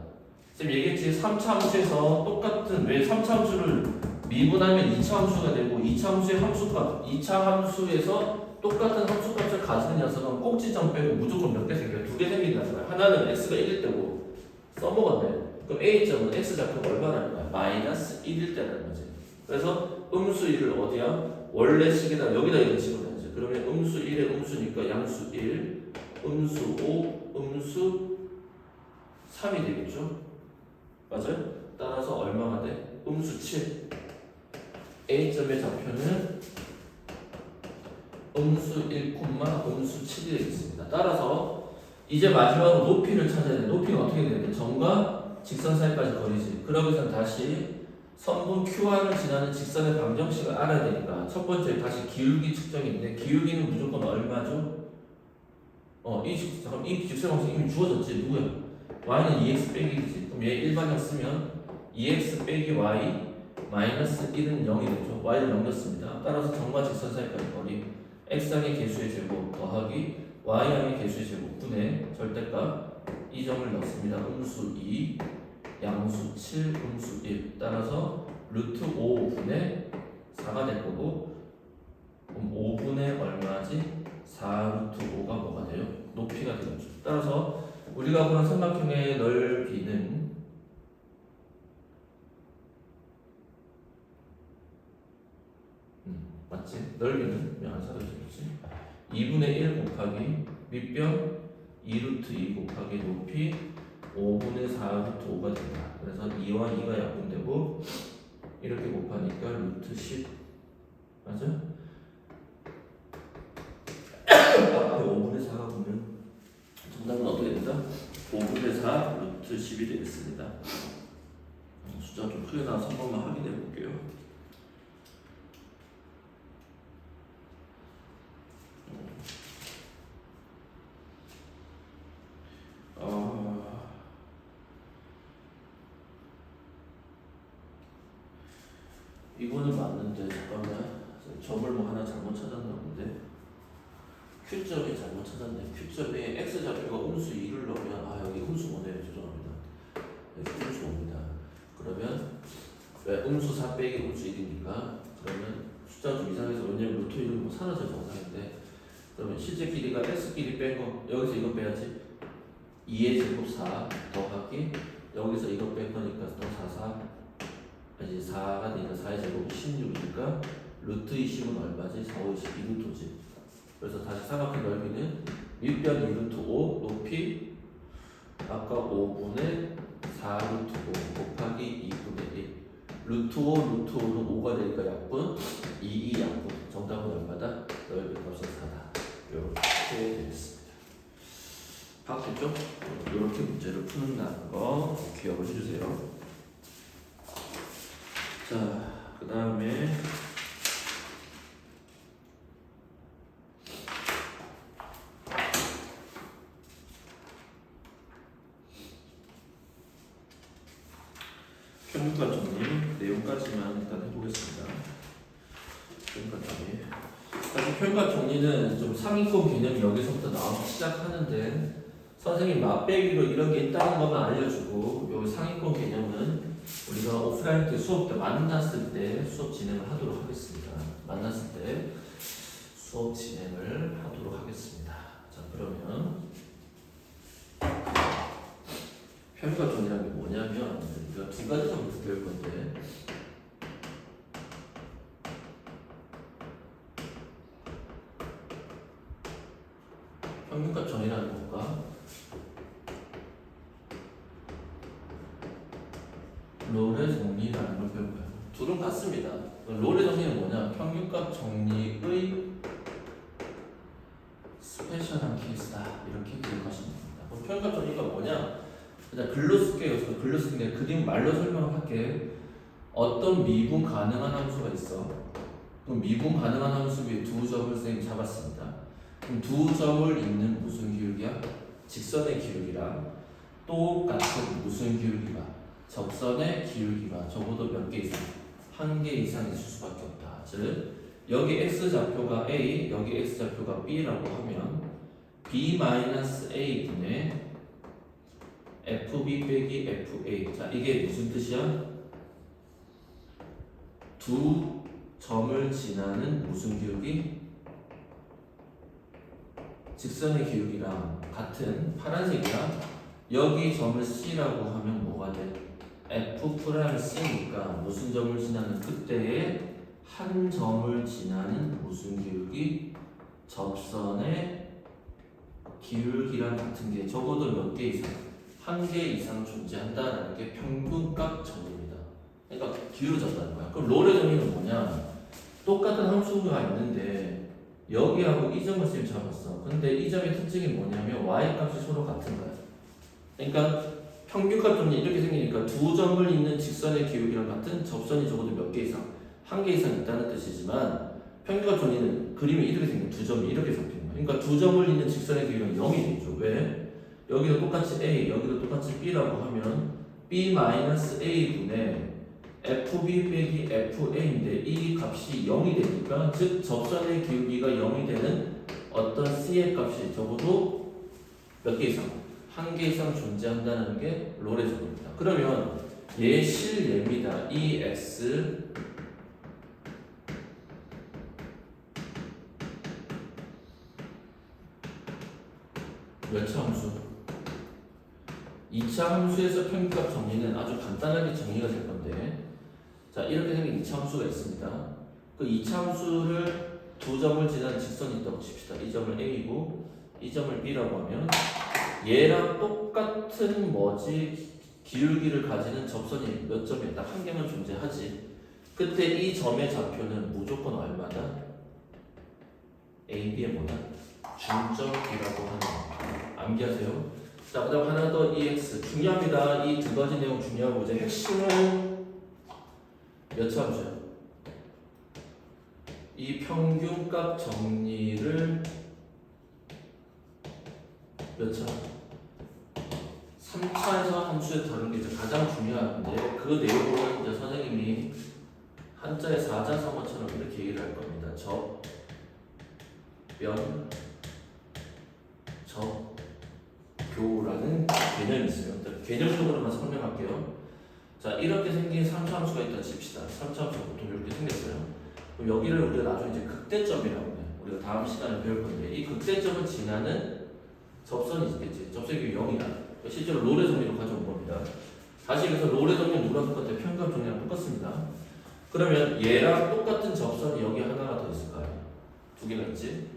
지금 얘기했지. 3차 함수에서 똑같은 왜 3차 함수를 미분하면 2차 함수가 되고 2차 함수의 함수값 2차 함수에서 똑같은 함수값을 가지는 녀석은 꼭지점 빼고 무조건 몇 개 생겨요? 2개 생긴다는 거야. 하나는 x가 1일 때고 써먹었네. 그럼 a점은 x 좌표가 얼마라는 거야? 마이너스 1일 때라는 거지. 그래서 음수 1을 어디야? 원래 식에다 여기다 이런 식으로 해야지. 그러면 음수 1의 음수니까 양수 1 음수 5 음수 3이 되겠죠? 맞아요? 따라서 얼마가 돼? 음수 7 A점의 좌표는 음수 1, 음수 7이 되겠습니다. 따라서 이제 마지막으로 높이를 찾아야 돼. 높이가 어떻게 되는데? 점과 직선 사이까지 거리지. 그러기 위해서 다시 선분 QR을 지나는 직선의 방정식을 알아야 되니까 첫 번째 다시 기울기 측정인데 기울기는 무조건 얼마죠? 이 직선 방식 이미 주어졌지. 누구야? y는 2x 빼기 1이지. 그럼 얘 일반형 쓰면 2x 빼기 y 마이너스 1은 0이 되죠. y를 넘겼습니다. 따라서 점과 직선 사이까지 거리 x항의 개수의 제곱 더하기 y항의 개수의 제곱 분의 절대값 이 점을 넣습니다. 음수 2 양수 7 음수 1 따라서 루트 5분의 4가 될 거고 그럼 5분의 얼마지? 4 루트 5가 뭐가 돼요? 높이가 되겠죠. 따라서 우리가 보는 삼각형의 넓이는 맞지? 넓이는 왜 안 사라지겠지? 2분의 1 곱하기 밑변 2루트 2 곱하기 높이 5분의 4루트 5가 된다. 그래서 2와 2가 약분되고 이렇게 곱하니까 루트 10 맞아? 앞에 5분의 4가 보면 정답은 어떻게 된다? 5분의 4 루트 10이 되겠습니다. 숫자 좀 크게 나와서 한 번만 확인해 볼게요. 이거는 맞는데 잠깐만 점을 뭐 하나 잘못 찾았나 본데 Q점이 잘못 찾았네. Q점에 X좌표가 음수 2를 넣으면 여기 음수 5네요. 죄송합니다. 여기 음수 5입니다. 그러면 왜 음수 4 빼기 음수 1이니까 그러면 숫자가 좀 이상해서 왜냐면 루트 1은 뭐 사라져 정상인데 그러면 실제 길이가 X 길이 뺀 거 여기서 이거 빼야지 2의 제곱 4 더하기 여기서 이거 뺀 거니까 또 4 이제 4가 되니까 4의 제곱이 16이니까 루트 20은 얼마지? 4, 5, 12루트지. 그래서 다시 삼각형 넓이는 밑변 2루트 5 높이 아까 5분의 4루트 5 곱하기 2분의 1 루트 5 루트 5는 5가 되니까 약분 2 약분 정답은 얼마다? 넓이 값은 4다. 이렇게 되겠습니다. 파악됐죠? 이렇게 문제를 푸는다는 거 기억을 해주세요. 자, 그 다음에 평가 정리 내용까지만 일단 해보겠습니다. 평가 정리. 사실 평가 정리는 좀 상위권 개념이 여기서부터 나오기 시작하는데 선생님 맛배기로 이런 게 있다는 것만 알려주고 여기 상위권 개념은 오프라인 때 수업 때 만났을 때 수업 진행을 하도록 하겠습니다. 만났을 때 수업 진행을 하도록 하겠습니다. 자, 그러면 평가전이라는 게 뭐냐면 우리가 두 가지 정도 배울 건데 평균값 정의라는 것과 롤의 정리라는 걸 배울 거예요. 둘은 같습니다. 롤의 정리는 뭐냐? 평균값 정리의 스페셜한 케이스다. 이렇게 기억하시면 됩니다. 그럼 평균값 정리가 뭐냐? 그냥 글로 쓸게요. 글로 쓰는 게 그림 말로 설명할게. 어떤 미분 가능한 함수가 있어. 그럼 미분 가능한 함수 위에 두 점을 선생님이 잡았습니다. 그럼 두 점을 잇는 무슨 기울기야? 직선의 기울기랑 똑같은 무슨 기울기가? 접선의 기울기가 적어도 몇 개 이상? 한 개 이상 있을 수밖에 없다. 즉 여기 x좌표가 a, 여기 x좌표가 b라고 하면 b-a 분의 fb 빼기 fa. 자, 이게 무슨 뜻이야? 두 점을 지나는 무슨 기울기? 직선의 기울기랑 같은 파란색이랑 여기 점을 C라고 하면 뭐가 돼? F'C니까 무슨 점을 지나는 그때에 한 점을 지나는 무슨 기울기? 접선의 기울기랑 같은 게 적어도 몇 개 이상? 한 개 이상 존재한다라는 게 평균값 정의입니다. 그러니까 기울어졌다는 거야. 그럼 롤의 정의는 뭐냐? 똑같은 함수가 있는데 여기하고 이 점을 쌤 잡았어. 근데 이 점의 특징이 뭐냐면 y 값이 서로 같은 거야. 그러니까 평균값 정리 이렇게 생기니까 두 점을 잇는 직선의 기울기랑 같은 접선이 적어도 몇 개 이상, 한 개 이상 있다는 뜻이지만 평균값 정리는 그림이 이렇게 생긴 두 점이 이렇게 잡히는 거야. 그러니까 두 점을 잇는 직선의 기울기는 0이 되죠. 왜? 여기도 똑같이 A, 여기도 똑같이 B라고 하면 B-A 분의 FB 빼기 FA인데 이 값이 0이 되니까 즉 접선의 기울기가 0이 되는 어떤 C의 값이 적어도 몇 개 이상? 한 개 이상 존재한다는 게 롤의 정의입니다. 그러면 얘 실예입니다. 이 x 몇 차 함수? 2차 함수에서 평균값 정리는 아주 간단하게 정리가 될 건데 자, 이렇게 생긴 2차 함수가 있습니다. 그 2차 함수를 두 점을 지나는 직선이 있다고 칩시다. 이 점을 A고 이 점을 B라고 하면 얘랑 똑같은 뭐지 기울기를 가지는 접선이 몇 점이 딱 한 개만 존재하지. 그때 이 점의 좌표는 무조건 얼마다? A, B의 뭐다? 중점이라고 하는 거. 암기하세요. 자, 그다음 하나 더 EX 중요합니다. 이 두 가지 내용 중요하고 이제 핵심은 몇 차 함수야? 이 평균값 정리를 몇 차? 3차에서 함수에 다룬 게 이제 가장 중요한데 그 내용을 이제 선생님이 한자의 사자성어처럼 이렇게 얘기를 할 겁니다. 접, 변, 접, 교라는 개념이 있어요. 개념적으로만 설명할게요. 자, 이렇게 생긴 3차 함수가 있다 칩시다. 3차 함수가 보통 이렇게 생겼어요. 그럼 여기를 우리가 나중에 이제 극대점이라고 해요. 우리가 다음 시간에 배울 건데 이 극대점을 지나는 접선이 있겠지. 접선이 0이다. 실제로 롤의 정리로 가져온 겁니다. 다시 그래서 롤의 정리는 누구랑 똑같아요? 평균값 정리랑 똑같습니다. 그러면 얘랑 똑같은 접선이 여기 하나가 더 있을까요? 두 개가 있지.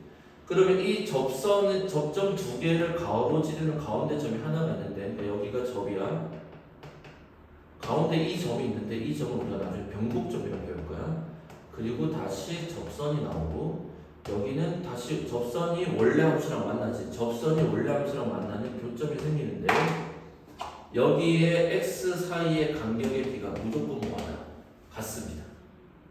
그러면 이 접점 두 개를 가로지르는 가운데 점이 하나가 있는데 여기가 접이야. 가운데 이 점이 있는데 이 점을 우리가 나중에 변곡점이라고 배울 거야. 그리고 다시 접선이 나오고 여기는 다시 접선이 원래 함수랑 만나지. 접선이 원래 함수랑 만나는 교점이 생기는데 여기에 x 사이의 간격의 비가 무조건 뭐하다? 같습니다.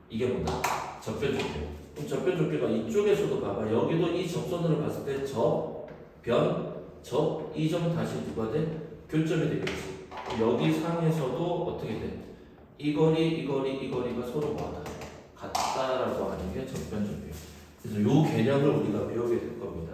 이게 뭐다? 접변좁게. 그럼 접변좁게가 이쪽에서도 봐봐. 여기도 이 접선으로 봤을 때 접, 변, 접, 이 점은 다시 누가 돼? 교점이 되겠지. 여기 상에서도 어떻게 돼? 이 거리가 서로 뭐하다? 같다라고 하는 게 접변좁게. 그래서 이 개념을 우리가 배우게 될 겁니다.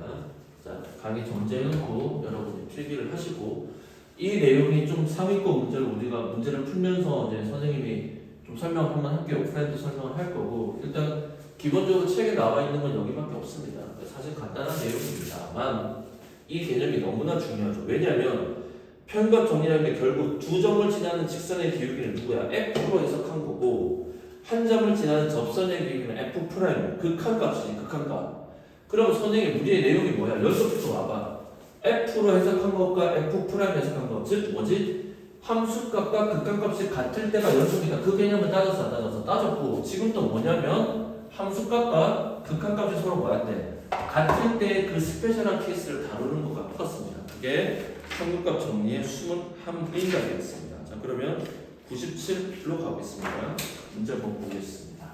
자, 강의 전제해놓고 여러분이 필기를 하시고 이 내용이 좀 상위권 문제를 우리가 문제를 풀면서 이제 선생님이 좀 설명 한번 할게요. 오프라인도 설명을 할 거고 일단 기본적으로 책에 나와 있는 건 여기밖에 없습니다. 사실 간단한 내용입니다만 이 개념이 너무나 중요하죠. 왜냐하면 편값 정리라는 게 결국 두 점을 지나는 직선의 기울기는 누구야? F로 해석한 거고 한 점을 지나는 접선의 기울기는 F 프라임 극한값이지 극한값. 그럼 선생님 문제의 내용이 뭐야? 여기서부터 와봐. F로 해석한 것과 F 프라임 해석한 것, 즉 뭐지? 함수값과 극한값이 같을 때가 연속이다. 그 개념을 따져서 안 따져서 따졌고 지금 또 뭐냐면 함수값과 극한값이 서로 뭐야 돼? 같을 때 그 스페셜한 케이스를 다루는 것과 똑같습니다. 그게 평균값 정리의 숨은 함의가 되겠습니다. 자 그러면 97로 가보겠습니다. 문제 한번 보겠습니다.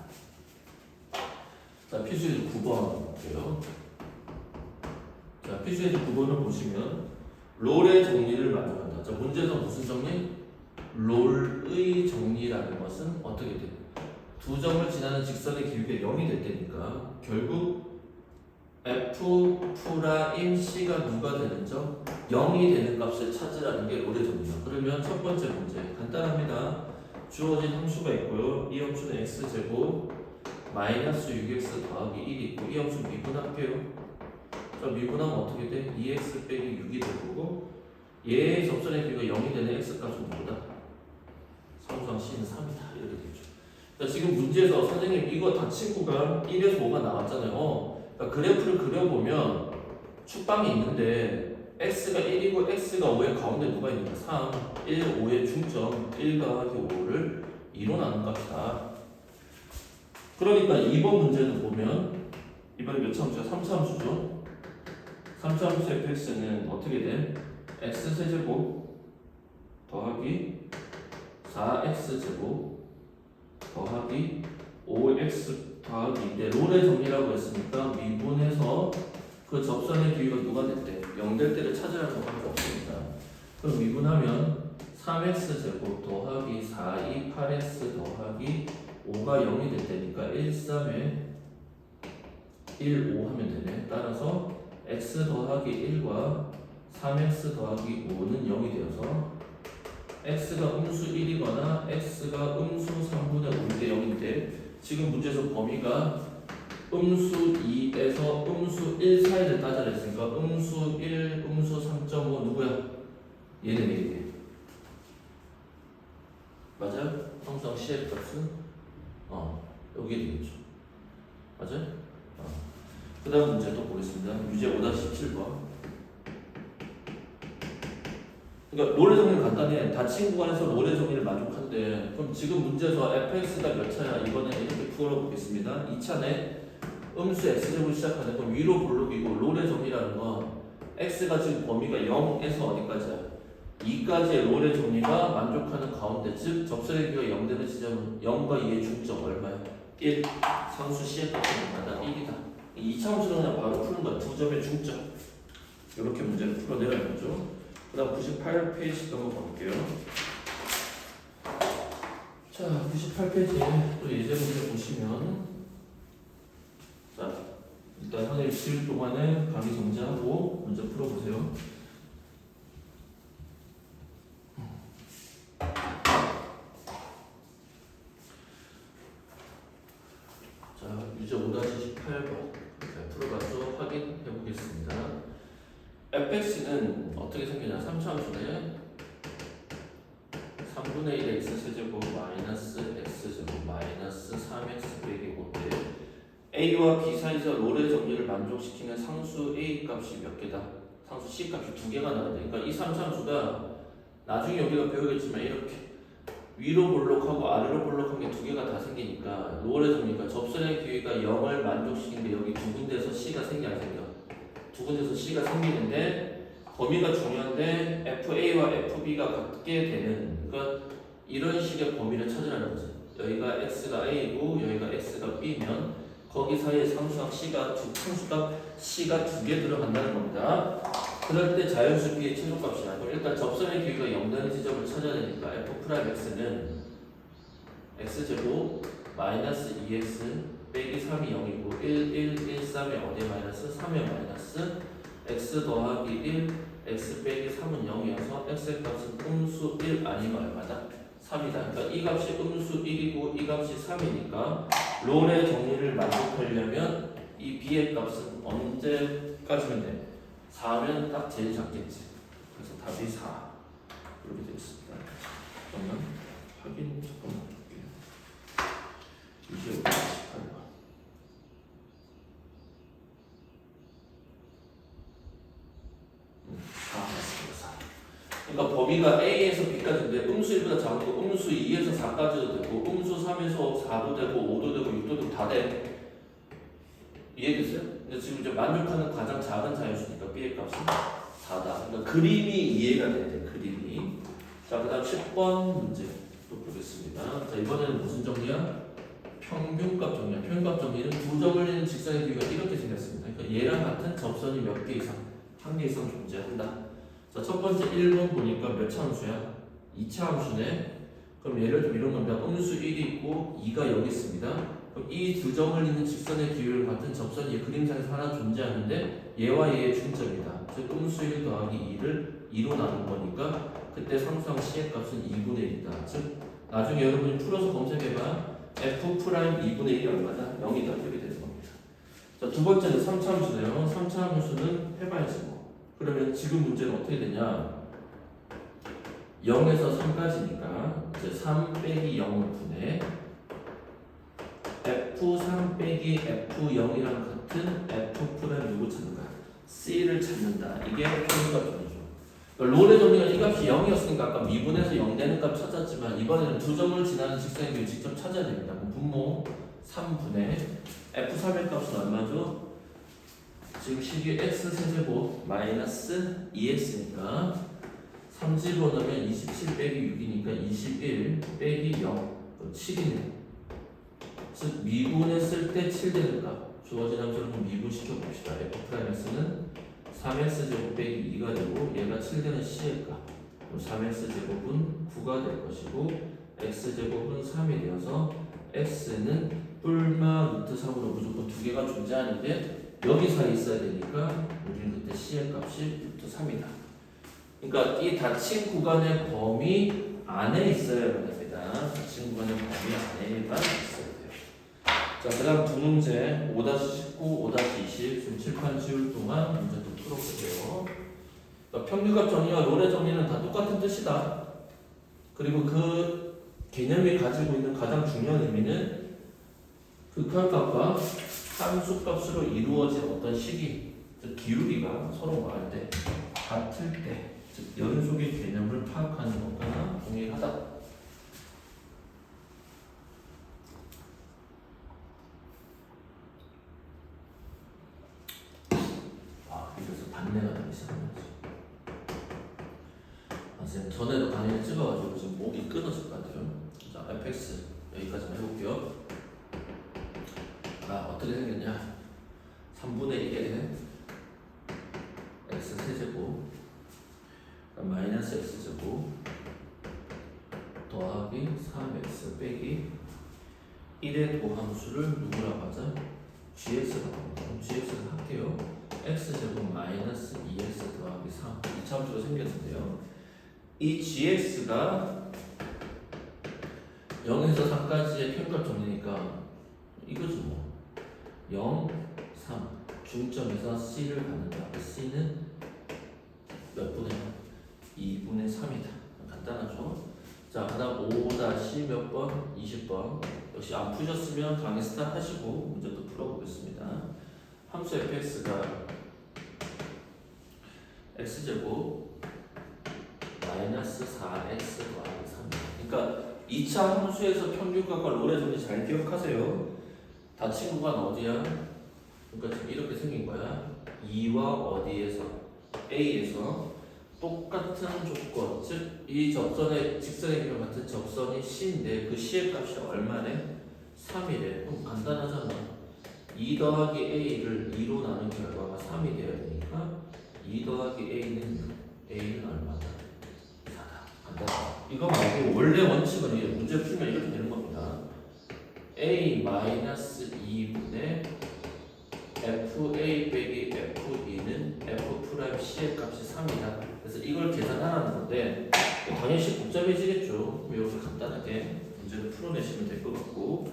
자 필수예제 9번 볼게요. 자 필수예제 9번을 보시면 롤의 정리를 만족한다. 자 문제에서 무슨 정리? 롤의 정리라는 것은 어떻게 돼? 두 점을 지나는 직선의 길이가 0이 될 때니까 결국 F 프라임 C가 누가 되는 점? 0이 되는 값을 찾으라는 게 롤의 정리야. 그러면 첫 번째 문제 간단합니다. 주어진 함수가 있고요. 이 함수는 x제곱 마이너스 6x 더하기 1이 있고 이 함수 미분할게요. 자 미분하면 어떻게 돼? 2x 빼기 6이 될 거고 얘의 접선의 길이가 0이 되는 x값은 누구다? 상수항 C는 3이다. 이렇게 되죠. 자 지금 문제에서 선생님 이거 다 친구가 1에서 5가 나왔잖아요. 그러니까 그래프를 그려보면 축방이 있는데 x가 1이고 x가 5의 가운데 누가 있는가? 3, 1, 5의 중점 1 더하기 5를 2로 나눈 값이다. 그러니까 2번 문제는 보면 이번에 몇 차 함수야? 3차 함수죠. 3차 함수 fx는 어떻게 돼? x세제곱 더하기 4x제곱 더하기 5x 더하기 인데 롤의 정리라고 했으니까 미분해서 그 접선의 기울기가 누가 됐대? 0 될 때를 찾으라는 것밖에 없습니다. 그럼 미분하면 3x제곱 더하기 4, 2, 8x 더하기 5가 0이 될 때니까 1, 3에 1, 5 하면 되네. 따라서 x 더하기 1과 3x 더하기 5는 0이 되어서 x가 음수 1이거나 x가 음수 3분의 5인데 0인데 지금 문제에서 범위가 음수 2에서 음수 1 사이를 따져라 했으니까 음수 1, 음수 3.5 누구야? 얘는 얘네. 맞아요? 항상 CF 값은 여기에 되겠죠. 맞아요? 그 다음 문제 또 보겠습니다. 유제 5-17번. 그러니까 롤의 정리는 간단해. 닫힌 구간에서 롤의 정리를 만족한대. 그럼 지금 문제에서 fx가 몇 차야? 이거는 이렇게 풀어보겠습니다. 2차네 음수 x제곱 시작하는 건 위로 볼록이고 롤의 정리라는 건 x가 지금 범위가 0에서 어디까지야? 2까지의 롤의 정리가 만족하는 가운데 즉 접선의 길이가 0 되는 지점은 0과 2의 중점 얼마야? 1. 상수 c의 값은 1이다. 2차 함수는 그냥 바로 푸는 거야. 두 점의 중점. 이렇게 문제를 풀어내라는 거죠. 그 다음 98페이지 한번 볼게요. 자 98페이지 또 예제 문제 보시면 자 일단 한 일주일 동안에 강의 정지하고 문제 풀어보세요. 자 유제 5-18번 풀어가서 확인해 보겠습니다. fx는 어떻게 생기냐? 3차 함수네 3분의 1 x세제곱 마이너스 x제곱 마이너스 3x 빼기 5인데 a와 b 사이에서 롤의 정리를 만족시키는 상수 a 값이 몇 개다? 상수 c 값이 2개가 나와야 돼. 그러니까 이 3차 함수가 나중에 우리가 배우겠지만 이렇게 위로 볼록하고 아래로 볼록한 게 2개가 다 생기니까 롤의 정리가 접선의 기회가 0을 만족시키는데 여기 두 군데에서 c가 생겨 안 생겨? 두 군데서 C가 생기는데 범위가 중요한데 FA와 FB가 같게 되는 그러니까 이런 식의 범위를 찾으라는 거지. 여기가 X가 A고 여기가 X가 B면 거기 사이에 상수값 C가 두 개 들어간다는 겁니다. 그럴 때 자연수 B의 최소값이야. 그럼 일단 접선의 길이가 0 되는 지점을 찾아야 되니까 F'X는 X제곱 마이너스 2X 빼기 3이 0이고 1, 1, 1, 3의 어디 마이너스 3의 마이너스 x 더하기 1 x 빼기 3은 0이어서 x의 값은 음수 1 아니면 얼마다? 3이다. 그러니까 이 값이 음수 1이고 이 값이 3이니까 롤의 정리를 만족하려면 이 b의 값은 언제까지면 돼? 4면 딱 제일 작겠지. 그래서 답이 4 이렇게 되겠습니다. 그러면 확인 잠깐만 볼게요. 25, 18번. 그러니까 범위가 A에서 B까지인데 음수 1보다 작고 음수 2에서 4까지도 되고 음수 3에서 4도 되고 5도 되고 6도 되고 다 돼. 이해됐어요? 근데 지금 이제 만족하는 가장 작은 자연수니까 B의 값은 4다. 그러니까 그림이 이해가 돼. 그림이. 자, 그 다음 10번 문제 또 보겠습니다. 자, 이번에는 무슨 정리야? 평균값 정리야. 평균값 정리는 두 점을 있는 직선의 비가 이렇게 생겼습니다. 그러니까 얘랑 같은 접선이 몇 개 이상, 한 개 이상 존재한다. 자, 첫 번째 1번 보니까 몇 차 함수야? 2차 함수네. 그럼 얘를 좀 이런 겁니다. 음수 1이 있고 2가 여기 있습니다. 그럼 이 두 점을 잇는 직선의 비율 같은 접선이 그림상에서 하나 존재하는데 얘와 얘의 중점이다. 즉 음수 1 더하기 2를 2로 나눈 거니까 그때 상수항 C의 값은 2분의 1이다. 즉 나중에 여러분이 풀어서 검색해봐. F 프라임 2분의 1이 얼마다? 0이다. 이렇게 되는 겁니다. 자, 두 번째는 3차 함수네요. 3차 함수는 해봐야지 뭐. 그러면 지금 문제는 어떻게 되냐? 0에서 3까지니까 이제 3 빼기 0을 분해 F3 빼기 F0이랑 같은 F 프라임 누구 찾는 거야? C를 찾는다. 이게 평균값 정리죠. 그러니까 롤의 정리가 이 값이 0이었으니까 아까 미분해서 0 되는 값 찾았지만 이번에는 두 점을 지나는 직선의 비율 직접 찾아야 됩니다. 그럼 분모 3분의 F3의 값은 얼마죠? 지금 식이 x 세제곱 마이너스 2x니까 3 집어넣으면 27 빼기 6이니까 21 빼기 0 7이네. 즉 미분했을 때 7 되는 값 주어진 함수를 좀 미분시켜 봅시다. F'X는 3x 제곱 빼기 2가 되고 얘가 7 되는 C의 값 3x 제곱은 9가 될 것이고 x 제곱은 3이 되어서 x는 뿔마 루트 3으로 무조건 두 개가 존재하는데 여기 사이에 있어야 되니까 우리는 그때 C의 값이 루트 3이다. 그러니까 이 닫힌 구간의 범위 안에 있어야 됩니다. 닫힌 구간의 범위 안에만 있어야 돼요. 자, 그 다음 두 문제 5-19, 5-20 지금 칠판 지울 동안 문제 또 풀어볼게요. 그러니까 평균값 정리와 롤의 정리는 다 똑같은 뜻이다. 그리고 그 개념이 가지고 있는 가장 중요한 의미는 극한값과 함수값으로 이루어진 어떤 식이, 즉 기울기가 서로 뭐할 때 같을 때, 즉 연속의 개념을 파악하는 것과 동일하다. 아, 그래서 단내가 나기 시작한 거지. 선생님 전에도 강의를 찍어가지고 지금 목이 끊어질 것 같아요. 자, fx 여기까지만 해볼게요. 아, 어떻게 생겼냐? 3분의 1에 x 세제곱 마이너스 x제곱 더하기 3x 빼기 1의 도함수를 누구라고 하자? gx라고 합니다. 그럼 gx를 할게요. x제곱 마이너스 2x 더하기 3 2차 함수가 생겼는데요. 이 gx가 0에서 3까지의 평균값 정리니까 이거지 뭐 0, 3 중점에서 C를 갖는다. C는 몇 분의 2분의 3이다. 간단하죠? 자, 그 다음 5- 몇 번? 20번. 역시 안 푸셨으면 강의 스타트 하시고 문제 또 풀어보겠습니다. 함수 fx가 x제곱 마이너스 4x 더하기 3. 그러니까 2차 함수에서 평균값과 롤의 정리 잘 기억하세요. 닫힌 구간 어디야? 그러니까 지금 이렇게 생긴 거야. 2와 어디에서? A에서 똑같은 조건, 즉 이 접선의 직선의 비율 같은 접선이 C인데 그 C의 값이 얼마래? 3이래. 그럼 간단하잖아. 2 더하기 A를 2로 나눈 결과가 3이 되어야 되니까 2 더하기 A는 6, A는 얼마다? 4다. 간단하다. 이거 말고 원래 원칙은 이제 문제 풀면 이렇게 되는 겁니다. A-2분의 FA 빼기 F2는 F 프라임 C C의 값이 3이다. 그래서 이걸 계산하라는 건데 당연히 복잡해지겠죠. 이렇게 간단하게 문제를 풀어내시면 될 것 같고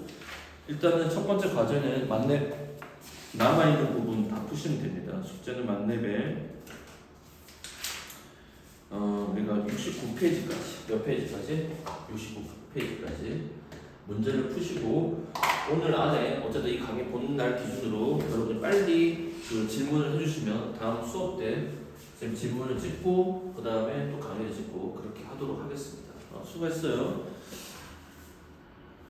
일단은 첫 번째 과제는 만렙 남아있는 부분 다 푸시면 됩니다. 숙제는 만렙에 우리가 69페이지까지 몇 페이지까지? 69페이지까지 문제를 푸시고 오늘 안에 어쨌든 이 강의 보는 날 기준으로 여러분이 빨리 그 질문을 해주시면 다음 수업 때 선생님 질문을 찍고 그 다음에 또 강의를 찍고 그렇게 하도록 하겠습니다. 수고했어요.